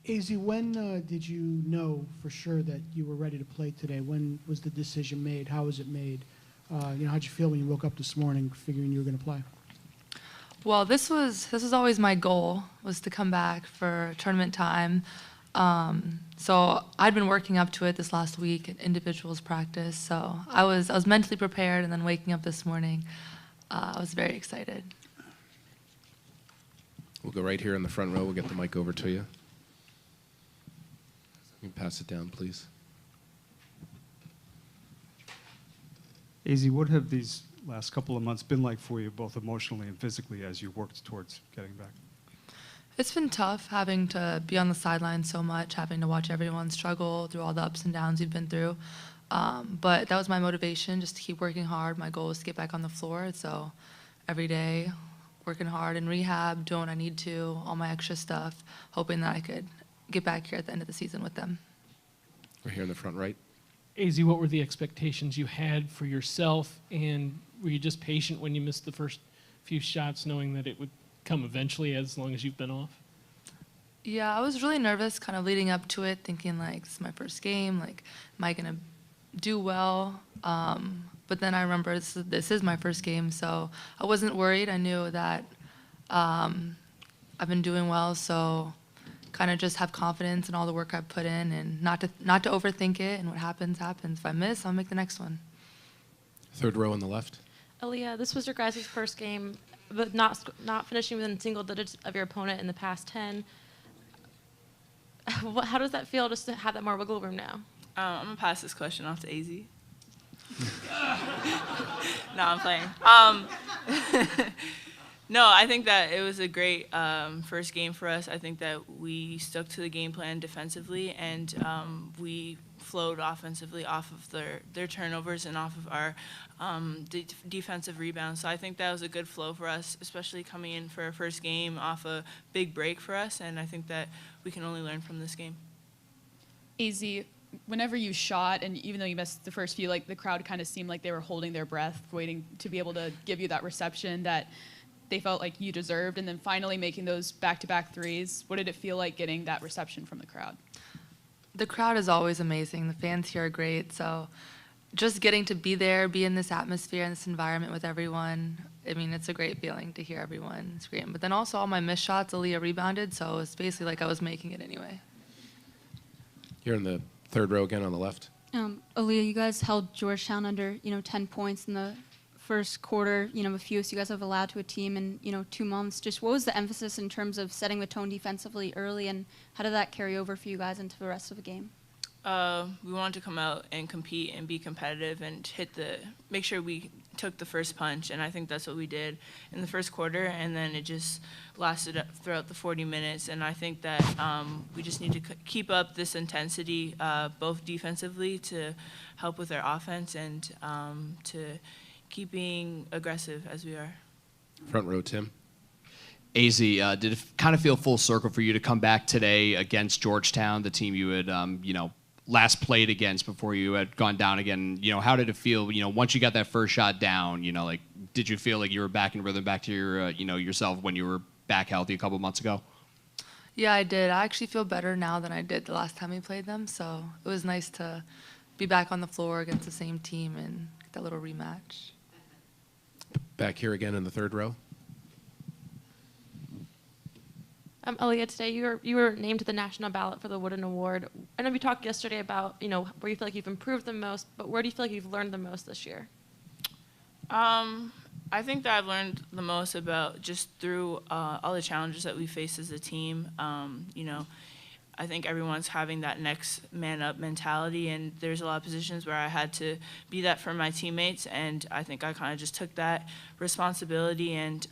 Azzi, when did you know for sure that you were ready to play today? When was the decision made? How was it made? How'd you feel when you woke up this morning figuring you were going to play? Well, this was always my goal, was to come back for tournament time. So I'd been working up to it this last week at individuals practice. So I was mentally prepared, and then waking up this morning, I was very excited. We'll go right here in the front row. We'll get the mic over to you. You can pass it down, please. Azzi, what have these last couple of months been like for you, both emotionally and physically, as you worked towards getting back? It's been tough having to be on the sidelines so much, having to watch everyone struggle through all the ups and downs we've been through. But that was my motivation, just to keep working hard. My goal was to get back on the floor. So every day, working hard in rehab, doing what I need to, all my extra stuff, hoping that I could get back here at the end of the season with them. We're here in the front right. Azzi, what were the expectations you had for yourself, and were you just patient when you missed the first few shots, knowing that it would come eventually as long as you've been off? Yeah, I was really nervous kind of leading up to it, thinking like, this is my first game, like, am I going to do well? But then I remember this is my first game, so I wasn't worried. I knew that I've been doing well, so kind of just have confidence in all the work I've put in, and not to overthink it, and what happens, happens. If I miss, I'll make the next one. Third row on the left. Aaliyah, this was your guys' first game, but not finishing within single digits of your opponent in the past 10. How does that feel, just to have that more wiggle room now? I'm going to pass this question off to Azzi. No, I'm playing. No, I think that it was a great first game for us. I think that we stuck to the game plan defensively, and we flowed offensively off of their turnovers and off of our defensive rebounds. So I think that was a good flow for us, especially coming in for our first game off a big break for us, and I think that we can only learn from this game. Azzi, whenever you shot, and even though you missed the first few, like, the crowd kind of seemed like they were holding their breath, waiting to be able to give you that reception that they felt like you deserved, and then finally making those back-to-back threes. What did it feel like getting that reception from the crowd? The crowd is always amazing. The fans here are great. So just getting to be there, be in this atmosphere, in this environment with everyone, I mean, it's a great feeling to hear everyone scream. But then also all my missed shots, Aaliyah rebounded, so it's basically like I was making it anyway. Here in the third row again on the left. Aaliyah, you guys held Georgetown under 10 points in the first quarter, the fewest you guys have allowed to a team in 2 months. Just what was the emphasis in terms of setting the tone defensively early, and how did that carry over for you guys into the rest of the game? We wanted to come out and compete and be competitive and make sure we took the first punch, and I think that's what we did in the first quarter, and then it just lasted throughout the 40 minutes, and I think that we just need to keep up this intensity, both defensively to help with our offense and to keep being aggressive as we are. Front row, Tim. Azzi, did it kind of feel full circle for you to come back today against Georgetown, the team you had, last played against before you had gone down again? How did it feel, once you got that first shot down, did you feel like you were back in rhythm, back to your, yourself when you were back healthy a couple months ago? Yeah, I did. I actually feel better now than I did the last time we played them, so it was nice to be back on the floor against the same team and get that little rematch. Back here again in the third row. Aaliyah, today you were named to the national ballot for the Wooden Award. I know we talked yesterday about where you feel like you've improved the most, but where do you feel like you've learned the most this year? I think that I've learned the most about just through all the challenges that we face as a team. I think everyone's having that next man up mentality, and there's a lot of positions where I had to be that for my teammates, and I think I kind of just took that responsibility and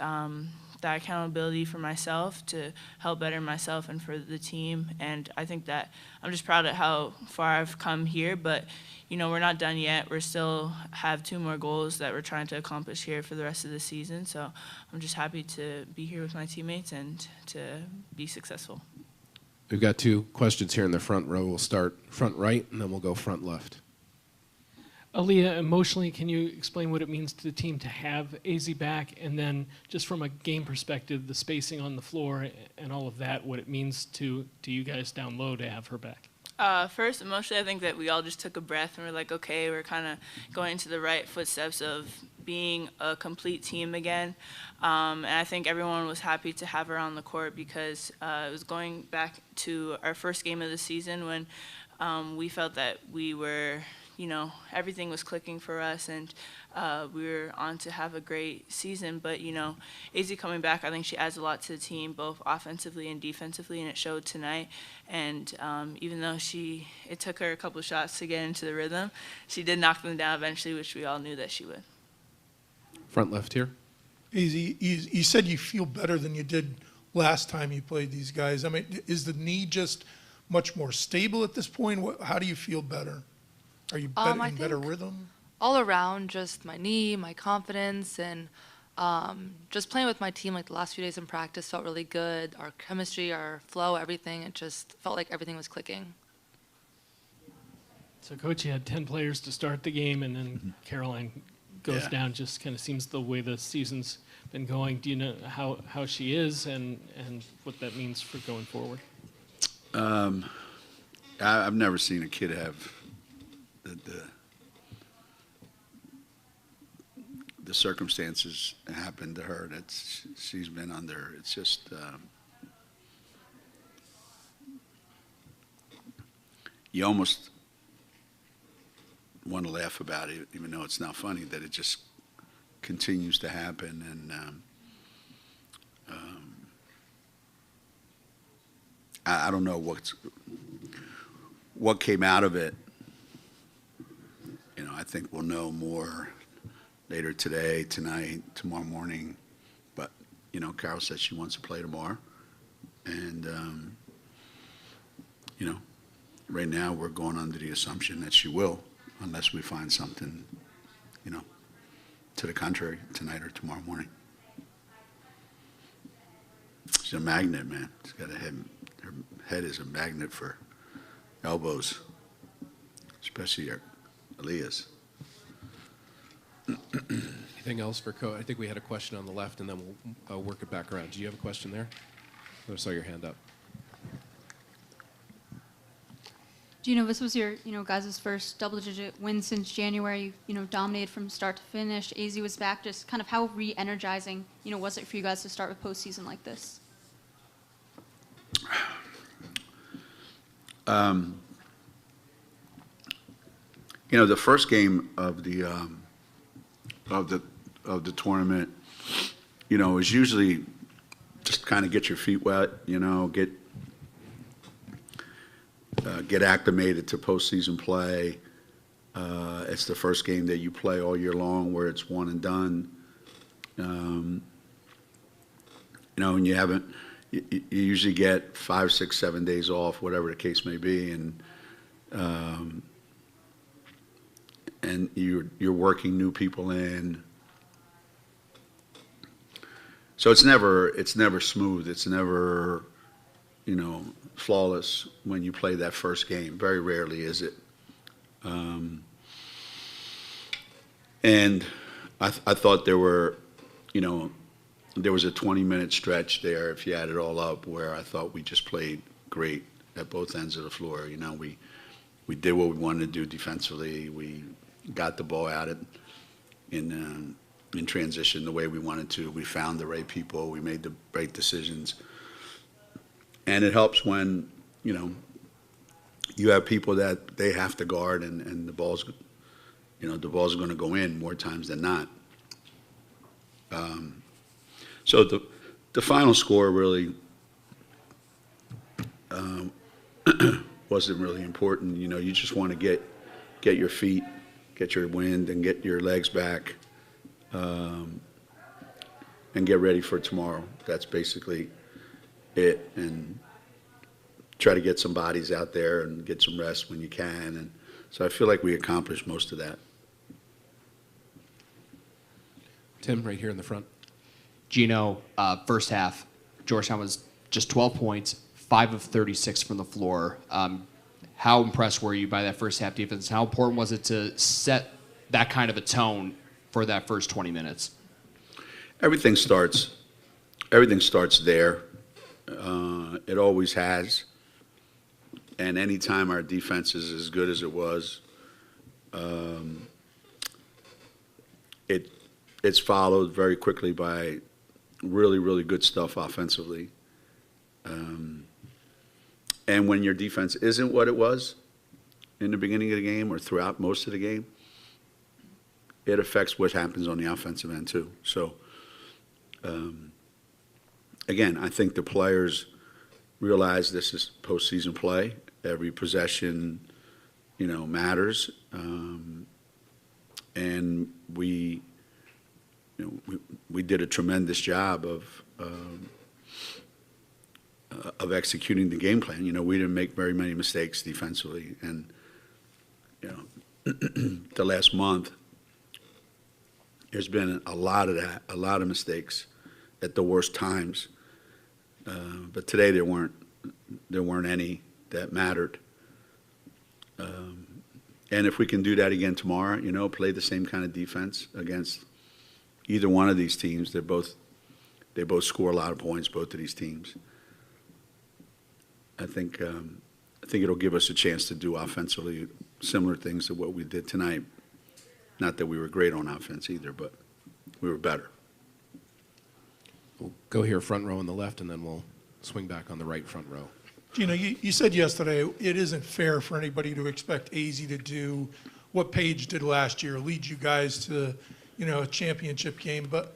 that accountability for myself to help better myself and for the team. And I think that I'm just proud of how far I've come here, but we're not done yet. We still have 2 more goals that we're trying to accomplish here for the rest of the season, so I'm just happy to be here with my teammates and to be successful. We've got 2 questions here in the front row. We'll start front right, and then we'll go front left. Aaliyah, emotionally, can you explain what it means to the team to have AZ back? And then just from a game perspective, the spacing on the floor and all of that, what it means to you guys down low to have her back? First, emotionally, I think that we all just took a breath and we're like, okay, we're kind of going into the right footsteps of being a complete team again. And I think everyone was happy to have her on the court because it was going back to our first game of the season when we felt that we were, everything was clicking for us and we were on to have a great season. But, AZ coming back, I think she adds a lot to the team, both offensively and defensively, and it showed tonight. And even though it took her a couple of shots to get into the rhythm, she did knock them down eventually, which we all knew that she would. Front left here. Azzi, you said you feel better than you did last time you played these guys. I mean, is the knee just much more stable at this point? How do you feel better? Are you in better rhythm? All around, just my knee, my confidence, and just playing with my team like the last few days in practice felt really good. Our chemistry, our flow, everything, it just felt like everything was clicking. So, Coach, you had 10 players to start the game, and then Caroline goes down. Just kind of seems the way the season's been going. Do you know how she is and what that means for going forward? I've never seen a kid have the circumstances happen to her that she's been under. It's just you almost want to laugh about it, even though it's not funny, that it just continues to happen. And I don't know what came out of it. I think we'll know more later today, tonight, tomorrow morning. But, Carol said she wants to play tomorrow. And, right now we're going under the assumption that she will, unless we find something, to the contrary tonight or tomorrow morning. She's a magnet, man. She's got a head. Her head is a magnet for elbows, especially Aaliyah's. Anything else for Coach? I think we had a question on the left, and then we'll work it back around. Do you have a question there? I saw your hand up. Geno, this was your, guys' first double-digit win since January. Dominated from start to finish. AZ was back. Just kind of how re-energizing, was it for you guys to start with postseason like this? The first game of the tournament, is usually just kind of get your feet wet, get acclimated to postseason play. It's the first game that you play all year long where it's one and done. And you usually get 5, 6, 7 days off, whatever the case may be, and you're working new people in. So it's never smooth. It's never, flawless when you play that first game. Very rarely is it. And I thought there was a 20-minute stretch there, if you add it all up, where I thought we just played great at both ends of the floor. We did what we wanted to do defensively. We got the ball out in transition the way we wanted to. We found the right people. We made the right decisions. And it helps when, you have people that they have to guard and the ball's going to go in more times than not. So the final score really wasn't really important. You just want to get your feet, get your wind, and get your legs back, and get ready for tomorrow. That's basically it. And try to get some bodies out there and get some rest when you can. And so I feel like we accomplished most of that. Tim, right here in the front. Geno, first half, Georgetown was just 12 points, 5 of 36 from the floor. How impressed were you by that first half defense? How important was it to set that kind of a tone for that first 20 minutes? Everything starts there. It always has. And anytime our defense is as good as it was, it's followed very quickly by really, really good stuff offensively. And when your defense isn't what it was in the beginning of the game or throughout most of the game, it affects what happens on the offensive end too. So, again, I think the players realize this is postseason play. Every possession, matters. And we did a tremendous job of executing the game plan. We didn't make very many mistakes defensively, and the last month there's been a lot of that, a lot of mistakes at the worst times. But today there weren't any that mattered. And if we can do that again tomorrow, play the same kind of defense against either one of these teams, they both score a lot of points, both of these teams. I think it'll give us a chance to do offensively similar things to what we did tonight. Not that we were great on offense either, but we were better. We'll go here front row on the left, and then we'll swing back on the right front row. Geno, you said yesterday it isn't fair for anybody to expect Azzi to do what Paige did last year, lead you guys to, a championship game. But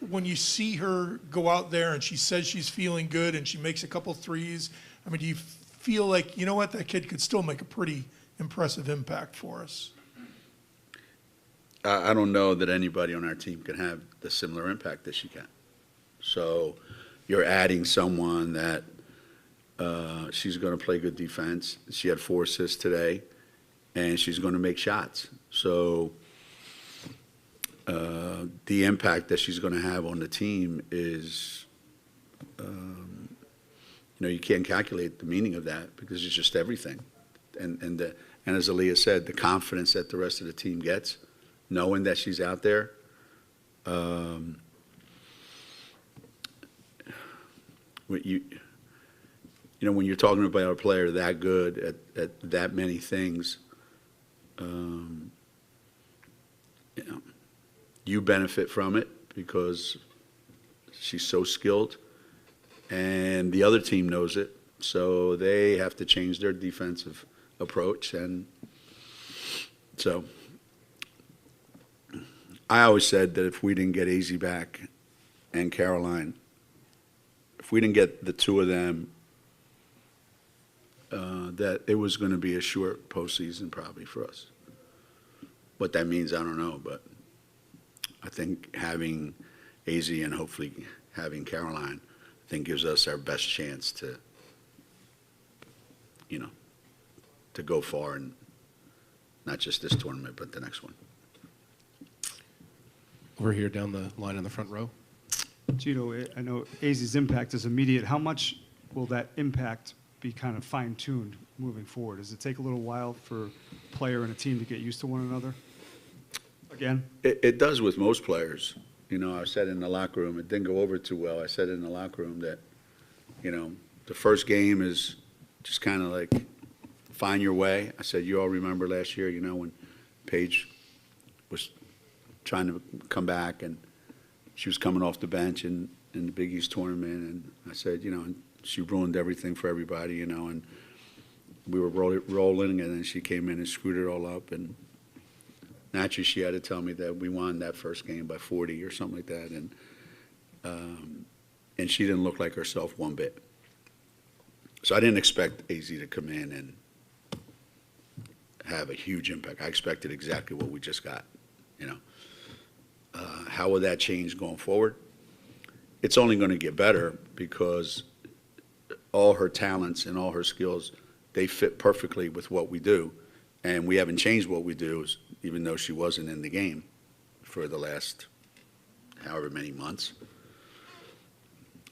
when you see her go out there and she says she's feeling good and she makes a couple threes, do you feel like, that kid could still make a pretty impressive impact for us? I don't know that anybody on our team can have the similar impact that she can. So you're adding someone that she's going to play good defense. She had 4 assists today, and she's going to make shots. So the impact that she's going to have on the team is, you can't calculate the meaning of that because it's just everything. And as Aaliyah said, the confidence that the rest of the team gets, knowing that she's out there, when you're talking about a player that good at that many things, you benefit from it because she's so skilled, and the other team knows it, so they have to change their defensive approach. And so I always said that if we didn't get Azzi back and Caroline, if we didn't get the two of them, that it was going to be a short postseason probably for us. What that means, I don't know, but I think having Azzi and hopefully having Caroline, I think gives us our best chance to, to go far, and not just this tournament, but the next one. Over here down the line in the front row. Geno, I know Azzi's impact is immediate. How much will that impact be kind of fine-tuned moving forward? Does it take a little while for a player and a team to get used to one another again? It does with most players. I said in the locker room, it didn't go over too well. I said in the locker room that, the first game is just kind of like find your way. I said, you all remember last year, when Paige was trying to come back and she was coming off the bench in the Big East tournament, and I said, she ruined everything for everybody, and we were rolling, and then she came in and screwed it all up, and naturally she had to tell me that we won that first game by 40 or something like that, and she didn't look like herself one bit. So I didn't expect Azzi to come in and have a huge impact. I expected exactly what we just got, How will that change going forward? It's only going to get better because all her talents and all her skills, they fit perfectly with what we do. And we haven't changed what we do, even though she wasn't in the game for the last however many months.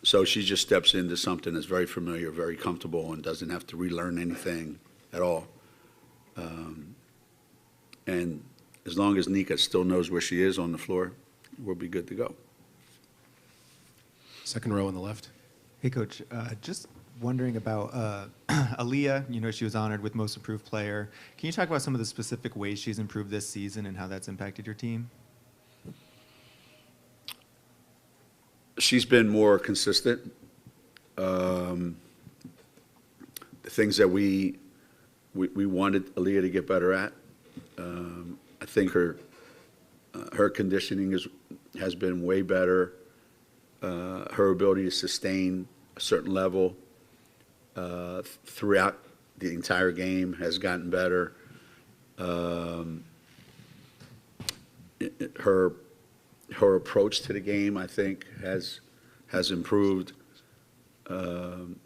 So she just steps into something that's very familiar, very comfortable, and doesn't have to relearn anything at all. And as long as Nika still knows where she is on the floor, we'll be good to go. Second row on the left. Hey, Coach. Just wondering about Aaliyah. You know, she was honored with Most Improved Player. Can you talk about some of the specific ways she's improved this season and how that's impacted your team? She's been more consistent. The things that we wanted Aaliyah to get better at. I think her conditioning has been way better. Her ability to sustain a certain level throughout the entire game has gotten better. Her approach to the game, I think, has improved. You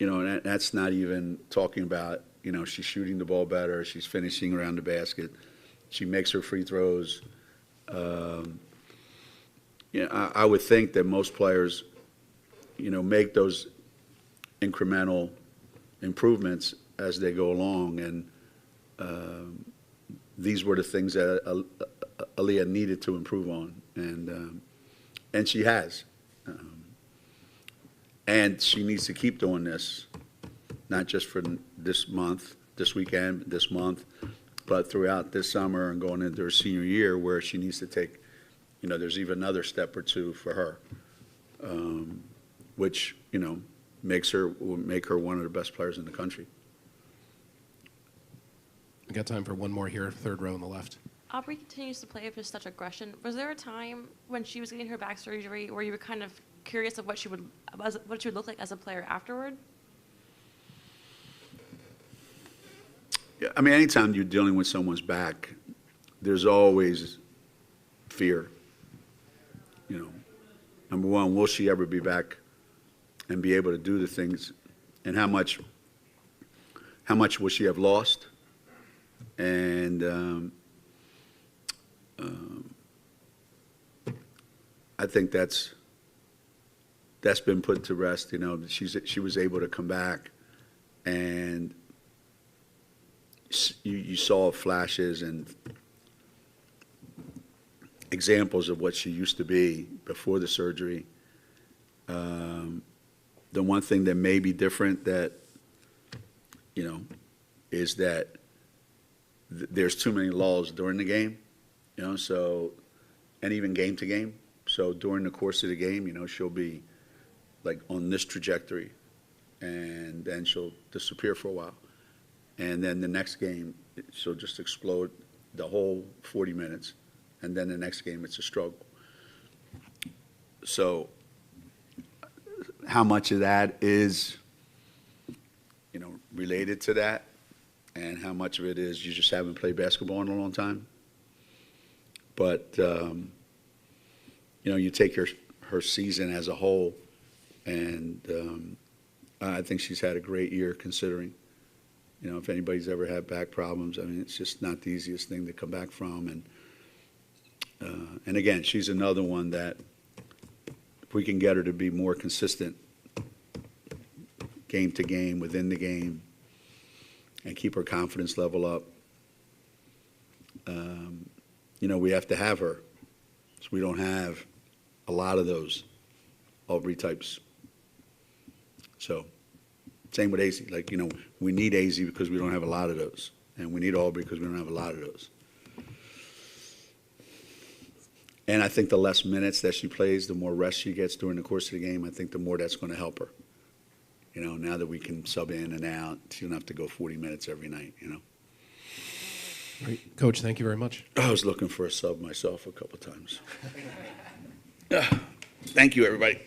know, and that's not even talking about, you know, she's shooting the ball better, she's finishing around the basket, she makes her free throws. Yeah, I would think that most players, you know, make those incremental improvements as they go along, and these were the things that Aaliyah needed to improve on, and she has. And she needs to keep doing this, not just for this month, this weekend, this month, but throughout this summer and going into her senior year, where she needs to take, you know, there's even another step or two for her, which, you know, will make her one of the best players in the country. We got time for one more here, third row on the left. Aubrey continues to play with such aggression. Was there a time when she was getting her back surgery where you were kind of curious of what she would look like as a player afterward? Yeah, I mean, anytime you're dealing with someone's back, there's always fear. You know, number one, will she ever be back and be able to do the things, and how much will she have lost? And I think that's been put to rest. You know, she was able to come back, and you saw flashes and examples of what she used to be before the surgery. The one thing that may be different, that, you know, is that there's too many lulls during the game, you know, so, and even game to game. So during the course of the game, you know, she'll be like on this trajectory, and then she'll disappear for a while. And then the next game, she'll just explode the whole 40 minutes. And then the next game, it's a struggle. So how much of that is, you know, related to that, and how much of it is you just haven't played basketball in a long time? But, you know, you take her season as a whole, and I think she's had a great year, considering. You know, if anybody's ever had back problems, I mean, it's just not the easiest thing to come back from. And again, she's another one that, if we can get her to be more consistent game to game, within the game, and keep her confidence level up, you know, we have to have her. So we don't have a lot of those Aubrey types. So same with Azzi. Like, you know, we need Azzi because we don't have a lot of those. And we need Aubrey because we don't have a lot of those. And I think the less minutes that she plays, the more rest she gets during the course of the game, I think the more that's going to help her. You know, now that we can sub in and out, she don't have to go 40 minutes every night, you know. Great. Coach, thank you very much. I was looking for a sub myself a couple times. Thank you, everybody.